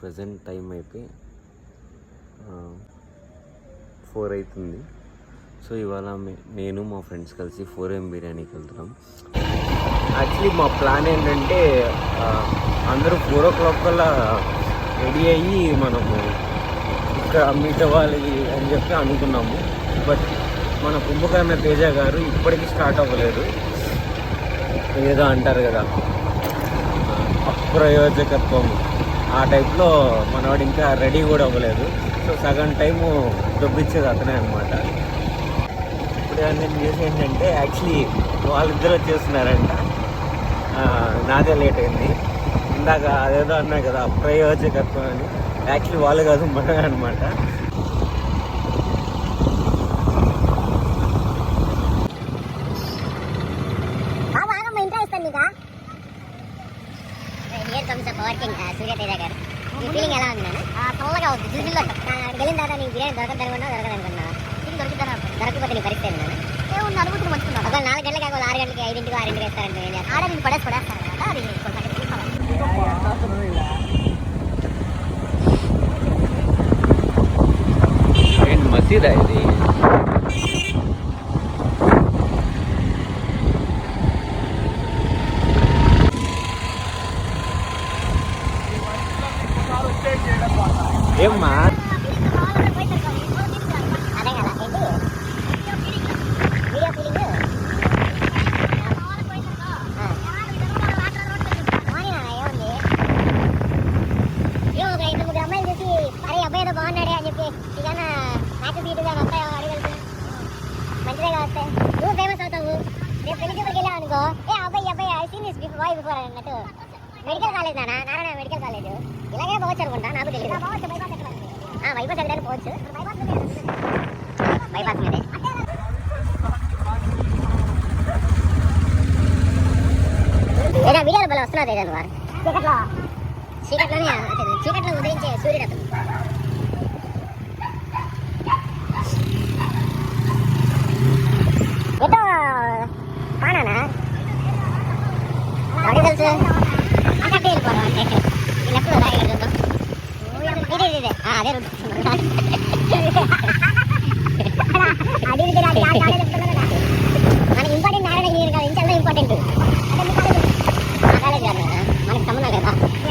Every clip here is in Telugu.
ప్రజెంట్ టైం అయితే 4 అవుతుంది. సో ఇవాళ నేను మా ఫ్రెండ్స్ కలిసి 4am బిర్యానీకి వెళ్తున్నాం. యాక్చువల్లీ మా ప్లాన్ ఏంటంటే అందరూ 4 o'clock కల్లా రెడీ అయ్యి మనము ఇక్కడ మీట్ అవ్వాలి అని చెప్పి అనుకున్నాము. బట్ మన కుంభకర్ణ తేజ గారు ఇప్పటికీ స్టార్ట్ అవ్వలేదు. ఏదో అంటారు కదా అప్రయోజకత్వం, ఆ టైప్లో మనవాడు ఇంకా రెడీ కూడా అవ్వలేదు. సో సగం టైము దొబ్బిచ్చేది అతనే అనమాట. ఇప్పుడు నేను చేసి ఏంటంటే యాక్చువల్లీ వాళ్ళిద్దరు వచ్చేస్తున్నారంట, నాదే లేట్ అయింది. ఇందాక అదేదో అన్నా కదా అప్రయోజకత్వం అని, యాక్చువల్లీ వాళ్ళు కాదు మనమే అనమాట. సూర్యతేజ గారు మీ ఫీలింగ్ ఎలా ఉంది? చల్లగా ఉంది, జ్యూజుల్లో వెళ్ళిన తర్వాత నీకు బిర్యానీ దొరకదనుకున్నా దొరకదనుకున్నా దొరకకపోతే నీ పరిస్థితి ఏముంది? అనుకుంటున్నాను మంచుకున్నాను. ఒక 4 గంటలకి, ఒక 6 గంటలకి, 5 గంటలకి 6 వేస్తారంటే నేను ఆడ నేను పడేస్తారు కదా. అది మసీదా ఇది? ఏమ్మా అదే కదా వీడియో ఫీలింగ్. ఏముంది ఒక 2-3 అమ్మాయిలు చూసి అరే అబ్బాయి ఏదో బాగున్నాడే అని చెప్పి ఇక నాకు సీటుగా అబ్బాయి అడిగలుగుతా మంచిదే వస్తే నువ్వు ఫేమస్ అవుతావు. రేపు పెళ్లి చూపుకి వెళ్ళావు అనుకో, ఏ అబ్బాయి ఐ సీన్ దిస్ బిఫోర్ అన్నట్టు. Medical college Narayana medical college ఇలాగే పోవచ్చు అనుకుంటా, నాకు తెలియదు. బైపాస్ వెళ్ళడానికి పోవచ్చు, బైపాస్ మీదే. ఏదో వీడియోలో బలం వస్తున్నది ఏదైనా వారు చీకట్లో ఉదయించే సూర్యుడు అతను. ఎటో కానా ఎవరికి తెలుసు? అక్కడికి వెళ్ళిపోవడం అంటే వీళ్ళెప్పుడు రాయగలుగుతాం. ఇదే అదే మనకి ఇంపార్టెంట్ నారాయణ ఇంజనీర్ కాదు, ఇంకెంత ఇంపార్టెంట్ ఆ కాలేజ్ కాదు కదా మనకి సంబంధం కదా. ఏ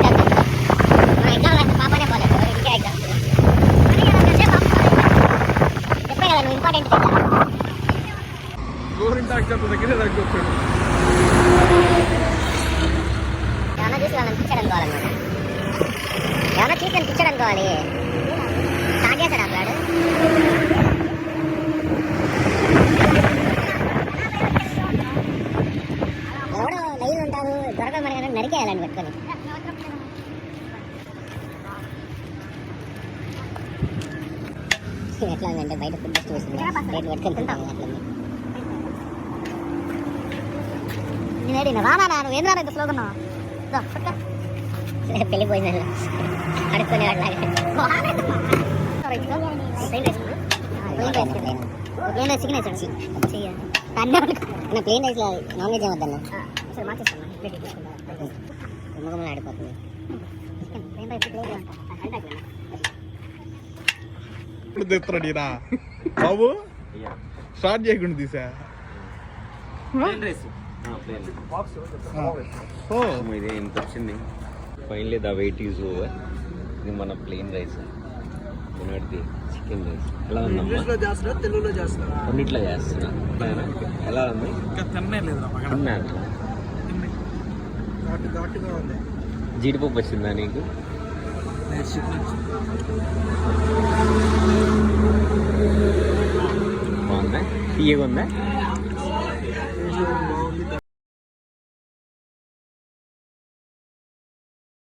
కాదు మన ఎగ్జామ్ రాసిన పాపనే పోలేదు, ఇంకే ఎగ్జామ్ చెప్పే కదా నువ్వు ఇంపార్టెంట్ ఏమన్నా చూసి వాళ్ళని పిచ్చర్ అనుకోవాలన్నమాట. ఏమన్నా చూసి నన్ను పిచ్చర్ అనుకోవాలి. తాగేశాడు అట్లాడు. ఎవడో లైన్ ఉంటారు దొరకదు మనకి, నరికేయాలని పెట్టుకొని. ఎట్లా ఉందంటే బయట ఫుడ్ చూస్తుంది రేట్లు పెట్టుకొని తింటాం. అట్లా నేను రానా నువ్వు ఏం రాను ఇంత స్లోగా వెళ్ళిపోయింది అడుక్కునేవాడు. ప్లేన్ రైస్ చికెన్ వేసాడు, ప్లేన్ రైస్లో నాన్ వెజ్ ఏమొద్దన్నా గుమ్మగుమ్మలు ఆడిపోతుంది. బాబు స్టార్ట్ చేయకుండా తీసా ఇది ఎంత వచ్చింది. Finally the wait is over. ఇది మన ప్లెయిన్ రైస్, తినది చికెన్ రైస్. ఎలా ఉందమ్మా? తెలుగులో చేస్తున్నా, అన్నిట్లో చేస్తున్నా. ఎలా ఉంది? జీడిపప్పు వచ్చిందా నీకు? బాగుందా? తీయగా ఉందా?